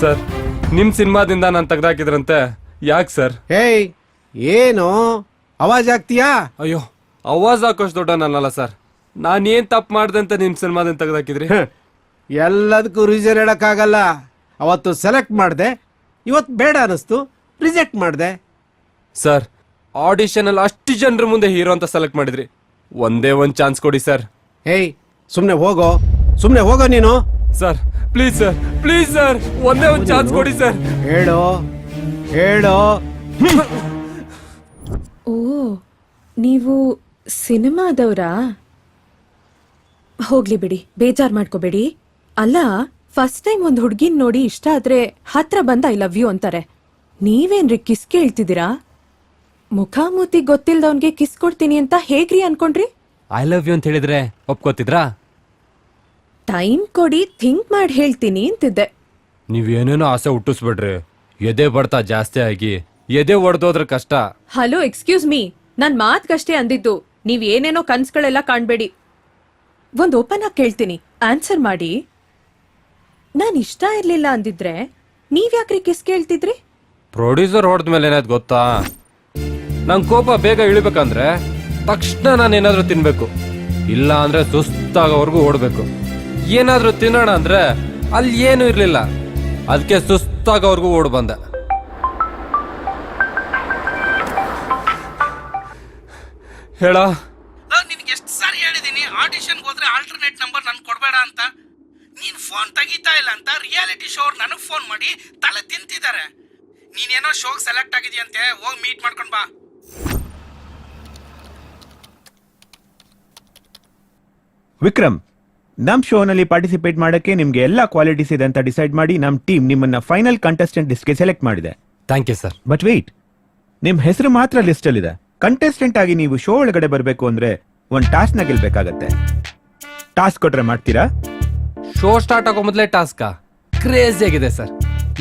Sir ನಿಮ್ ಸಿನಿಮಾದಿಂದ ನಾನು ತೆಗ್ದಾಕಿದ್ರಂತೆ, ಯಾಕೆ ಸರ್? ಹೇಯ್, ಏನು ಅವಾಜ್ ಆಗ್ತೀಯಾ? ಅಯ್ಯೋ, ಅವಾಜ್ ಹಾಕೋಷ್ಟು ದೊಡ್ಡ ನನ್ನಲ್ಲ ಸರ್. ನಾನೇನ್ ತಪ್ಪು ಮಾಡ್ದೆ ಅಂತ ನಿಮ್ ಸಿನಿಮಾದಿಂದ ತೆಗ್ದಾಕಿದ್ರಿ? ಎಲ್ಲದಕ್ಕೂ ರೀಸನ್ ಹೇಳಕ್ಕಾಗಲ್ಲ. ಅವತ್ತು ಸೆಲೆಕ್ಟ್ ಮಾಡಿದೆ, ಇವತ್ತು ಬೇಡ ಅನಿಸ್ತು, ರಿಜೆಕ್ಟ್ ಮಾಡಿದೆ. ಸರ್, ಆಡಿಷನ್ ಅಲ್ಲಿ ಅಷ್ಟು ಜನರ ಮುಂದೆ ಹೀರೋ ಅಂತ ಸೆಲೆಕ್ಟ್ ಮಾಡಿದ್ರಿ, ಒಂದೇ ಒಂದು ಚಾನ್ಸ್ ಕೊಡಿ ಸರ್. ಹೇಯ್, ಸುಮ್ನೆ ಹೋಗೋ ನೀನು. Sir please sir, please sir, ಒಂದೇ ಒಂದು ಚಾನ್ಸ್ ಕೊಡಿ ಸರ್. ಹೇಳೋ. ಓ, ನೀವು ಸಿನಿಮಾದವ್ರಾ? ಹೋಗ್ಲಿ ಬಿಡಿ, ಬೇಜಾರ್ ಮಾಡ್ಕೋಬೇಡಿ. ಅಲ್ಲ, ಫಸ್ಟ್ ಟೈಮ್ ಒಂದ್ ಹುಡ್ಗಿನ್ ನೋಡಿ ಇಷ್ಟ ಆದ್ರೆ ಹತ್ರ ಬಂದ ಐ ಲವ್ ಯು ಅಂತಾರೆ. ನೀವೇನ್ರಿ ಕಿಸ್ ಕೇಳ್ತಿದ್ದೀರಾ? ಮುಖಾಮೂತಿ ಗೊತ್ತಿಲ್ದವನ್ಗೆ ಕಿಸ್ ಕೊಡ್ತೀನಿ ಅಂತ ಹೇಗ್ರಿ ಅನ್ಕೊಂಡ್ರಿ? ಐ ಲವ್ ಯು ಅಂತ ಹೇಳಿದ್ರೆ ಒಪ್ಕೋತಿದ್ರಾ? ಟೈಮ್ ಕೊಡಿ, ಥಿಂಕ್ ಮಾಡಿ ಹೇಳ್ತೀನಿ ಅಂತಿದ್ದೆ. ನೀವೇನೇನೋ ಆಸೆ ಹುಟ್ಟಿಸ್ಬಿಡ್ರಿ, ಎದೆ ಬಡ್ತಾ ಜಾಸ್ತಿ ಆಗಿ ಎದೆ ಒಡೆದೋದ್ರ ಕಷ್ಟ. ಹಲೋ, ಎಕ್ಸ್ಕ್ಯೂಸ್ ಮೀ, ನನ್ ಮಾತ್ಗಷ್ಟೇ ಅಂದಿದ್ದು. ನೀವ್ ಏನೇನೋ ಕನ್ಸ್ಗಳೆಲ್ಲ ಕಾಣ್ಬೇಡಿ. ಒಂದ್ ಓಪನ್ ಆಗಿ ಕೇಳ್ತೀನಿ, ಆನ್ಸರ್ ಮಾಡಿ. ನಾನ್ ಇಷ್ಟ ಇರ್ಲಿಲ್ಲ ಅಂದಿದ್ರೆ ನೀವ್ಯಾಕ್ರಿ ಕಿಸ್ ಕೇಳ್ತಿದ್ರಿ? ಪ್ರೊಡ್ಯೂಸರ್ ಹೊಡೆದ್ಮೇಲೆ ಏನಾಯ್ತು ಗೊತ್ತಾ, ನಂಗೆ ಕೋಪ ಬೇಗ ಇಳಿಬೇಕಂದ್ರೆ ತಕ್ಷಣ ನಾನು ಏನಾದ್ರೂ ತಿನ್ಬೇಕು, ಇಲ್ಲ ಅಂದ್ರೆ ಸುಸ್ತಾಗೋವರೆಗೂ ಓಡ್ಬೇಕು. ಏನಾದ್ರೂ ತಿನ್ನೋಣ ಅಂದ್ರೆ ಅಲ್ಲಿ ಏನು ಇರ್ಲಿಲ್ಲ, ಅದಕ್ಕೆ ಸುಸ್ತಾಗೋವರೆಗೂ ಓಡ್ ಬಂದೆ. ಹೇಳ, ನಿನ್ಗೆ ಎಷ್ಟು ಸಾರಿ ಹೇಳಿದೀನಿ ಆಡಿಷನ್ಗೆ ಹೋದ್ರೆ ಆಲ್ಟರ್ನೇಟ್ ನಂಬರ್ ನನ್ ಕೊಡ್ಬೇಡ ಅಂತ. ನೀನ್ ಫೋನ್ ತೆಗಿತಾ ಇಲ್ಲ ಅಂತ ರಿಯಾಲಿಟಿ ಶೋ ಅವ್ರು ನನಗ್ ಫೋನ್ ಮಾಡಿ ತಲೆ ತಿಂತಿದ್ದಾರೆ. ನೀನೇನೋ ಶೋಗ್ ಸೆಲೆಕ್ಟ್ ಆಗಿದೆಯಂತೆ, ಹೋಗಿ ಮೀಟ್ ಮಾಡ್ಕೊಂಡ್ ಬಾ. ವಿಕ್ರಮ್, ನಮ್ ಶೋನಲ್ಲಿ ಪಾರ್ಟಿಸಿಪೇಟ್ ಮಾಡಕ್ಕೆ ನಿಮ್ಗೆ ಎಲ್ಲಾ ಕ್ವಾಲಿಟೀಸ್ ಇದೆ ಅಂತ ಡಿಸೈಡ್ ಮಾಡಿ ನಮ್ ಟೀಮ್ ನಿಮ್ಮನ್ನ ಫೈನಲ್ ಕಂಟೆಸ್ಟೆಂಟ್ ಲಿಸ್ಟ್ಗೆ ಸೆಲೆಕ್ಟ್ ಮಾಡಿದೆ. Thank you sir. But wait, ನಿಮ್ ಹೆಸರು ಮಾತ್ರ ಲಿಸ್ಟ್ ಅಲ್ಲಿ ಇದೆ. ಕಂಟೆಸ್ಟೆಂಟ್ ಆಗಿ ನೀವು ಶೋ ಒಳಗಡೆ ಬರಬೇಕು ಅಂದ್ರೆ ಒಂದ್ ಟಾಸ್ಕ್ ನ ಗೆಲ್ಬೇಕಾಗತ್ತೆ. ಟಾಸ್ಕ್ ಕೊಟ್ರೆ ಮಾಡ್ತೀರಾ? ಶೋ ಸ್ಟಾರ್ಟ್ ಆಗೋ ಮೊದಲೇ ಟಾಸ್ಕಾ? ಕ್ರೇಜಿ ಆಗಿದೆ ಸರ್.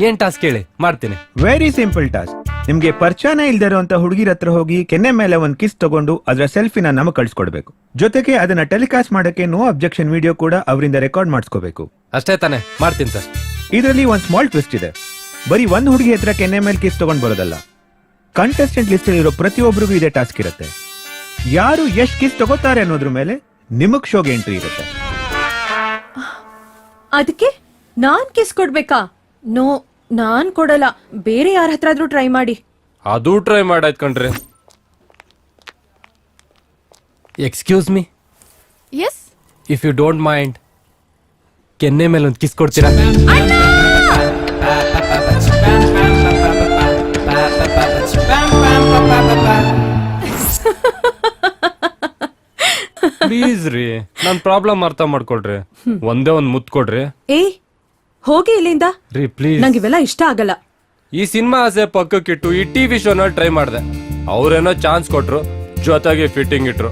ಏನ್ ಟಾಸ್ಕ್ ಹೇಳಿ, ಮಾಡ್ತೀನಿ. Very simple task. ನಿಮ್ಗೆ ಪರಿಚಯನೇ ಇಲ್ದೇ ಇರುವಂತ ಹುಡುಗಿರ ಹತ್ರ ಹೋಗಿ ಕೆನ್ನೆ ಮೇಲೆ ಒಂದ್ ಕಿಸ್ ತಗೊಂಡು ಅದರ ಸೆಲ್ಫಿನ ನಮಗ್ ಕಳ್ಸಿಕೊಡ್ಬೇಕು. ಜೊತೆಗೆ ಅದನ್ನ ಟೆಲಿಕಾಸ್ಟ್ ಮಾಡಕ್ಕೆ ನೋ ಅಬ್ಜೆಕ್ಷನ್ ವಿಡಿಯೋ ಕೂಡ ಅವರಿಂದ ರೆಕಾರ್ಡ್ ಮಾಡಿಸ್ಕೋಬೇಕು. ಅಷ್ಟೇ ತಾನೆ, ಮಾಡ್ತೀನಿ ಸರ್. ಇದರಲ್ಲಿ ಒಂದ್ ಸ್ಮಾಲ್ ಟ್ವಿಸ್ಟ್ ಇದೆ. ಬರೀ ಒಂದ್ ಹುಡುಗಿ ಹತ್ರ ಕೆನ್ನೆ ಮೇಲೆ ಕಿಸ್ ತಗೊಂಡ್ ಬರೋದಲ್ಲ, ಕಂಟೆಸ್ಟೆಂಟ್ ಲಿಸ್ಟ್ ಇರೋ ಪ್ರತಿಯೊಬ್ಬರಿಗೂ ಇದೇ ಟಾಸ್ಕ್ ಇರುತ್ತೆ. ಯಾರು ಎಷ್ಟ್ ಕಿಸ್ ತಗೋತಾರೆ ಅನ್ನೋದ್ರ ಮೇಲೆ ನಿಮಗ್ ಶೋಗೆ ಎಂಟ್ರಿ ಇರುತ್ತೆ. ಅದಕ್ಕೆ ನಾನ್ ಕಿಸ್ ಕೊಡ್ಬೇಕಾ? ನೋ, ನಾನ್ ಕೊಡಲ್ಲ. ಬೇರೆ ಯಾರ ಹತ್ರ ಆದ್ರೂ ಟ್ರೈ ಮಾಡಿ. ಅದು ಟ್ರೈ ಮಾಡಾಯ್ತು ಕಣ್ರಿ. Excuse me, yes, if you don't mind, ಕೆನ್ನೆ ಮೇಲೆ ಒಂದು ಕಿಸ್ ಕೊಡ್ತೀರಾ? ಪ್ಲೀಸ್ ರೀ, ನನ್ ಪ್ರಾಬ್ಲಮ್ ಅರ್ಥ ಮಾಡ್ಕೊಳ್ರಿ. ಒಂದೇ ಒಂದ್ ಮುತ್ ಕೊಡ್ರಿ. ಏಯ್, ಹೋಗಿ ಇಲ್ಲಿಂದ. ರೀ ಪ್ಲೀಸ್, ನಂಗೆ ಇವೆಲ್ಲ ಇಷ್ಟ ಆಗಲ್ಲ. ಈ ಸಿನಿಮಾ ಆಸೆ ಪಕ್ಕಕ್ಕಿಟ್ಟು ಈ ಟಿವಿ ಶೋನಲ್ಲಿ ಟ್ರೈ ಮಾಡಿದೆ. ಅವ್ರೇನೋ ಚಾನ್ಸ್ ಕೊಟ್ರು, ಜೊತೆಗೆ ಫಿಟ್ಟಿಂಗ್ ಇಟ್ರು.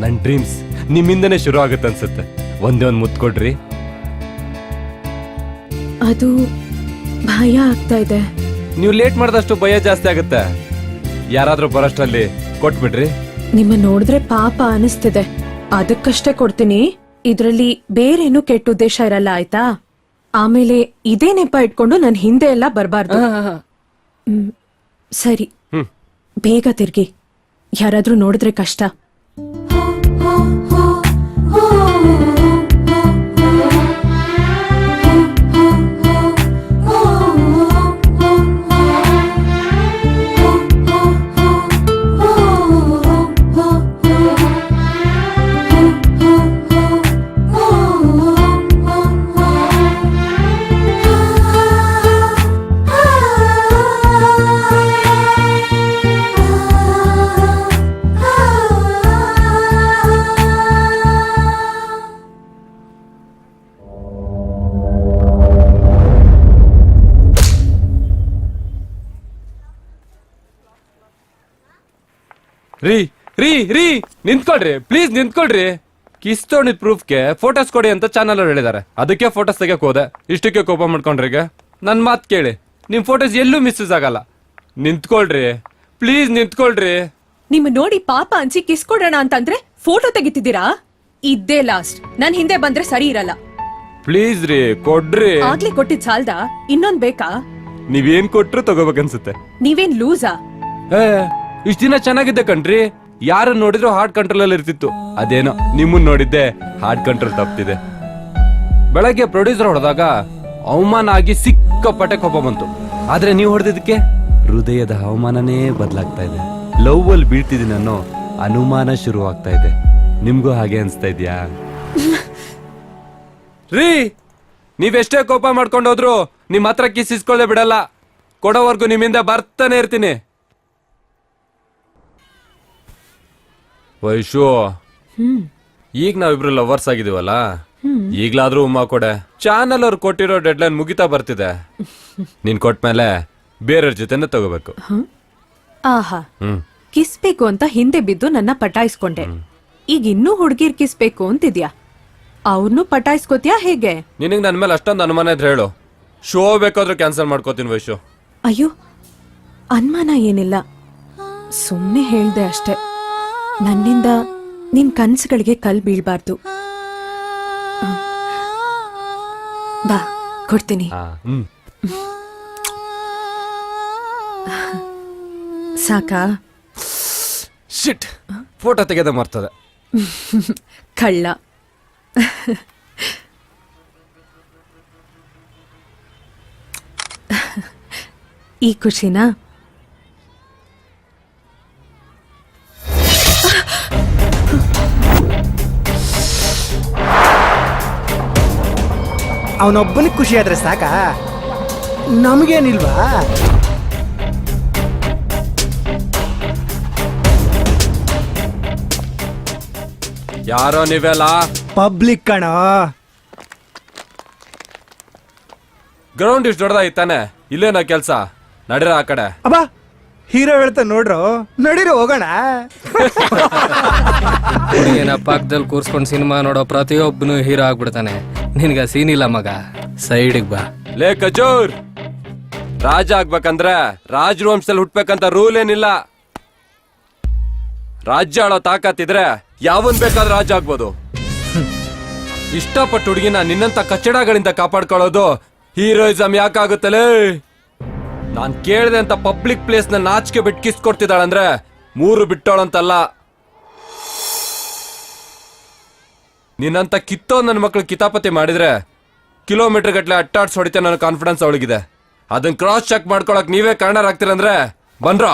ನನ್ ಡ್ರೀಮ್ಸ್ ನಿಮ್ಮಿಂದನೇ ಶುರು ಆಗುತ್ತೆ ಅನ್ಸುತ್ತೆ. ಒಂದೇ ಒಂದ್ ಮುತ್ ಕೊಡ್ರಿ. ಅದು ಭಯ ಆಗ್ತಾ ಇದೆ. ನೀವು ಲೇಟ್ ಮಾಡಿದಷ್ಟು ಭಯ ಜಾಸ್ತಿ ಆಗುತ್ತೆ. ಯಾರಾದ್ರೂ ಬರೋಷ್ಟರಲ್ಲಿ ಕೊಟ್ಬಿಡ್ರಿ. ನಿಮ್ಮ ನೋಡಿದ್ರೆ ಪಾಪ ಅನಿಸ್ತಿದೆ, ಅದಕ್ಕಷ್ಟೇ ಕೊಡ್ತೀನಿ. ಇದ್ರಲ್ಲಿ ಬೇರೇನು ಕೆಟ್ಟ ಉದ್ದೇಶ ಇರಲ್ಲ, ಆಯ್ತಾ? ಆಮೇಲೆ ಇದೇ ನೆಪ ಇಟ್ಕೊಂಡು ನನ್ ಹಿಂದೆ ಎಲ್ಲ ಬರ್ಬಾರ್ದು. ಸರಿ, ಬೇಗ ತಿರ್ಗಿ, ಯಾರಾದ್ರೂ ನೋಡಿದ್ರೆ ಕಷ್ಟ. ರೀ ರೀ ರೀ ನಿಂತ್ಕೊಳ್ರಿ, ಪ್ಲೀಸ್ ನಿಂತ್ಕೊಳ್ರಿ. ಕಿಸ್ ತೊಗೊಂಡಿದ್ ಪ್ರೂಫ್ಗೆ ಫೋಟೋಸ್ ಕೊಡಿ ಅಂತ ಚಾನಲ್ ಅವ್ರು ಹೇಳಿದಾರೆ. ಅದಕ್ಕೆ ಫೋಟೋಸ್ ತೆಗಿಯಕ್ ಹೋದೆ. ಇಷ್ಟಕ್ಕೆ ಕೋಪ ಮಾಡ್ಕೊಂಡ್ರಿಗೆ. ನನ್ ಮಾತ್ ಕೇಳಿ, ನಿಮ್ ಫೋಟೋಸ್ ಎಲ್ಲೂ ಮಿಸ್ಯೂಸ್ ಆಗಲ್ಲ. ನಿಂತ್ಕೊಳ್ರಿ, ಪ್ಲೀಸ್ ನಿಂತ್ಕೊಳ್ರಿ. ನಿಮ್ಮ ನೋಡಿ ಪಾಪ ಅನ್ಸಿ ಕಿಸ್ ಕೊಡೋಣ ಅಂತಂದ್ರೆ ಫೋಟೋ ತೆಗಿತಿದ್ದೀರಾ? ಇದ್ದೇ ಲಾಸ್ಟ್. ನನ್ ಹಿಂದೆ ಬಂದ್ರೆ ಸರಿ ಇರಲ್ಲ. ಪ್ಲೀಸ್ ರೀ ಕೊಡ್ರಿ. ಆಗ್ಲೇ ಕೊಟ್ಟಿದ್ ಸಾಲ್ದ ಇನ್ನೊಂದ್ ಬೇಕಾ? ನೀವೇನ್ ಕೊಟ್ರು ತಗೋಬೇಕನ್ಸುತ್ತೆ. ನೀವೇನ್ ಲೂಸಾ? ಇಷ್ಟ ದಿನ ಚೆನ್ನಾಗಿದ್ದೆ ಕಣ್ರಿ, ಯಾರು ನೋಡಿದ್ರು ಹಾರ್ಟ್ ಕಂಟ್ರೋಲ್ ಅಲ್ಲಿ ಇರ್ತಿತ್ತು. ಅದೇನೋ ನಿಮ್ಮನ್ ನೋಡಿದ್ದೆ ಹಾರ್ಟ್ ಕಂಟ್ರೋಲ್ ತಪ್ಪಿದೆ. ಬೆಳಗ್ಗೆ ಪ್ರೊಡ್ಯೂಸರ್ ಹೊಡೆದಾಗ ಅವಮಾನ ಆಗಿ ಸಿಕ್ಕಾಪಟ್ಟೆ ಕೋಪ ಬಂತು. ಆದ್ರೆ ನೀವು ಹೊಡೆದಿದ್ದಕ್ಕೆ ಹೃದಯದ ಹವಾಮಾನನೇ ಬದಲಾಗ್ತಾ ಇದೆ. ಲವ್ ಅಲ್ಲಿ ಬೀಳ್ತಿದ್ದೀನಿ ಅನ್ನೋ ಅನುಮಾನ ಶುರು ಆಗ್ತಾ ಇದೆ. ನಿಮ್ಗೂ ಹಾಗೆ ಅನ್ಸ್ತಾ ಇದ್ಯಾ ರೀ? ನೀವೆಷ್ಟೇ ಕೋಪ ಮಾಡ್ಕೊಂಡೋದ್ರು ನಿಮ್ ಹತ್ರ ಕಿಸ್ ಇಸ್ಕೊಳ್ಳದೆ ಬಿಡಲ್ಲ. ಕೊಡೋವರ್ಗು ನಿಮ್ಮಿಂದ ಬರ್ತಾನೆ ಇರ್ತೀನಿ. ವೈಶು, ಈಗ ನಾವಿಬ್ರು ಲವರ್ಸ್ ಆಗಿದೀವಲ್ಲ, ಈಗ್ಲಾದ್ರೂ ಉಮ್ಮ ಕೊಡೆ. ಚಾನಲ್ ಅವ್ರು ಕೊಟ್ಟಿರೋ ಡೆಡ್ಲೈನ್ ಮುಗಿತಾ ಬರ್ತಿದೆ. ನೀನ್ ಕೊಟ್ಮೇಲೆ ಬೇರೆಯವ್ರ ಜೊತೆನೆ ತಗೋಬೇಕು. ಆಹಾ, ಕಿಸ್ ಬೇಕು ಅಂತ ಹಿಂದೆ ಬಿದ್ದು ನನ್ನ ಪಟಾಯಿಸ್ಕೊಂಡೆ. ಈಗ ಇನ್ನೂ ಹುಡ್ಗಿರ್ ಕಿಸ್ ಬೇಕು ಅಂತಿದ್ಯಾ? ಅವ್ರನ್ನೂ ಪಟಾಯಿಸ್ಕೋತ್ಯಾ ಹೇಗೆ? ನಿನಗ್ ನನ್ ಮೇಲೆ ಅಷ್ಟೊಂದು ಅನುಮಾನ ಇದ್ರೆ ಹೇಳು, ಶೋ ಬೇಕಾದ್ರೂ ಕ್ಯಾನ್ಸಲ್ ಮಾಡ್ಕೋತೀನಿ ವೈಶು. ಅಯ್ಯೋ, ಅನುಮಾನ ಏನಿಲ್ಲ, ಸುಮ್ಮನೆ ಹೇಳ್ದೆ ಅಷ್ಟೆ. ನನ್ನಿಂದ ನಿನ್ ಕನ್ಸುಗಳಿಗೆ ಕಲ್ ಬೀಳ್ಬಾರ್ದು. ಬಾ, ಕೊಡ್ತೀನಿ. ಸಾಕಾ? ಶಿಟ್, ಫೋಟೋ ತೆಗೆದ ಮರ್ತದೆ. ಕಳ್ಳ. ಈ ಖುಷಿನಾ? ಅವನೊಬ್ಬನಿಗೆ ಖುಷಿ ಆದ್ರೆ ಸಾಕ, ನಮಗೇನಿಲ್ವಾ? ಯಾರೋ ನೀವೆಲ್ಲ ಪಬ್ಲಿಕ್ ಕಣ. ಗ್ರೌಂಡ್ ಇಷ್ಟು ದೊಡ್ಡದಾಗಿತ್ತಾನೆ, ಇಲ್ಲೇನೋ ಕೆಲ್ಸ. ನಡಿರ ಆ ಕಡೆ. ಅಬ್ಬಾ, ಹೀರೋ ಹೇಳ್ತಾ ನೋಡ್ರು, ನಡೀರಿ ಹೋಗೋಣ. ಹುಡುಗಿನ ಪಕ್ಕದಲ್ಲಿ ಕೂರ್ಸ್ಕೊಂಡು ಸಿನಿಮಾ ನೋಡೋ ಪ್ರತಿಯೊಬ್ಬನು ಹೀರೋ ಆಗ್ಬಿಡ್ತಾನೆ. ನಿನ್ಗ ಸೀನ್ ಇಲ್ಲ ಮಗ, ಸೈಡಿಗೆ ಬಾ. ಲೇ ಕಚೂರ್, ರಾಜ ಆಗ್ಬೇಕಂದ್ರೆ ರಾಜ್ ವಂಶದಲ್ಲಿ ಹುಟ್ಬೇಕಂತ ರೂಲ್ ಏನಿಲ್ಲ. ರಾಜ್ಯ ಆಳೋ ತಾಕತ್ತಿದ್ರೆ ಯಾವನ್ ಬೇಕಾದ್ರೂ ರಾಜ ಆಗ್ಬೋದು. ಇಷ್ಟಪಟ್ಟು ಹುಡುಗಿನ ನಿನ್ನಂತ ಕಚ್ಚಡಗಳಿಂದ ಕಾಪಾಡ್ಕೊಳ್ಳೋದು ಹೀರೋಯಿಸಮ್ ಯಾಕಾಗುತ್ತಲೇ? ನಾನ್ ಕೇಳಿದೆ ಅಂತ ಪಬ್ಲಿಕ್ ಪ್ಲೇಸ್ ನ ನಾಚಿಕೆ ಬಿಟ್ಟು ಕಿಸ್ ಕೊಡ್ತಿದ್ದಾಳಂದ್ರೆ 3 ಬಿಟ್ಟೋಳಂತಲ್ಲ. ನಿನ್ನಂತ ಕಿತ್ತೋ ನನ್ನ ಮಕ್ಳು ಕಿತಾಪತಿ ಮಾಡಿದ್ರೆ ಕಿಲೋಮೀಟರ್ ಗಟ್ಲೆ ಅಟ್ಟಾಡ್ಸ್ ಹೊಡಿತೆ ನನ್ನ ಕಾನ್ಫಿಡೆನ್ಸ್ ಅವಳಿಗಿದೆ. ಅದನ್ನ ಕ್ರಾಸ್ ಚೆಕ್ ಮಾಡ್ಕೊಳಕ್ ನೀವೇ ಕಾರಣರಾಗ್ತೀರಂದ್ರೆ ಬನ್ರೋ.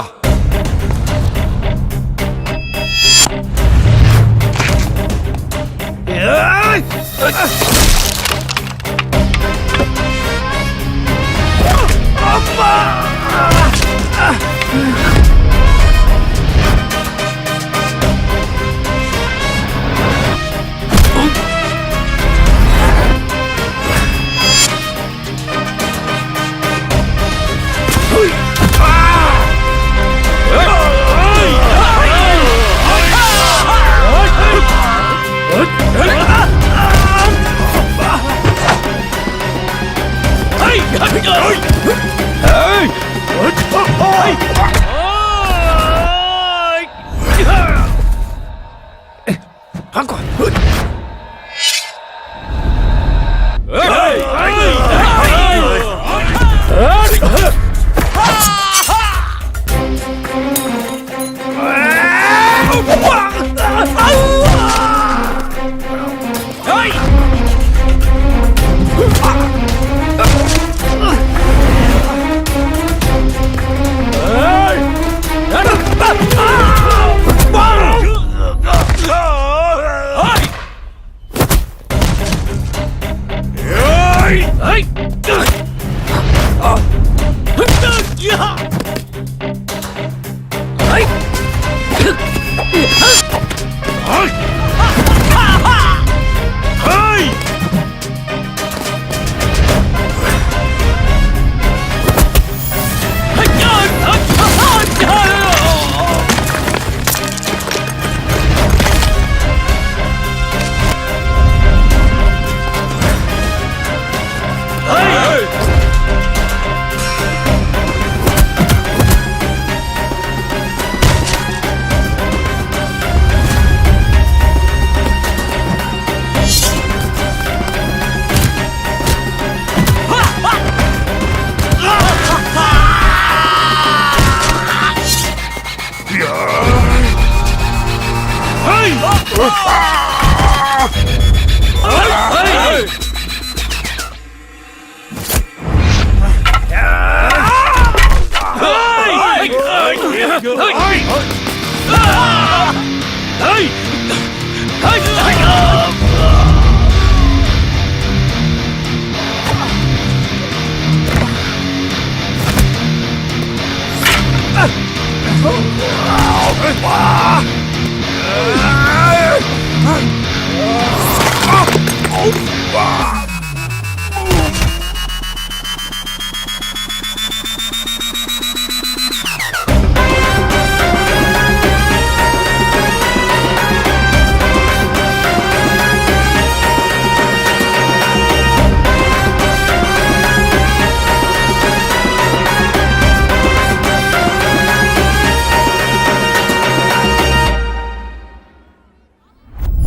ರೈಟ್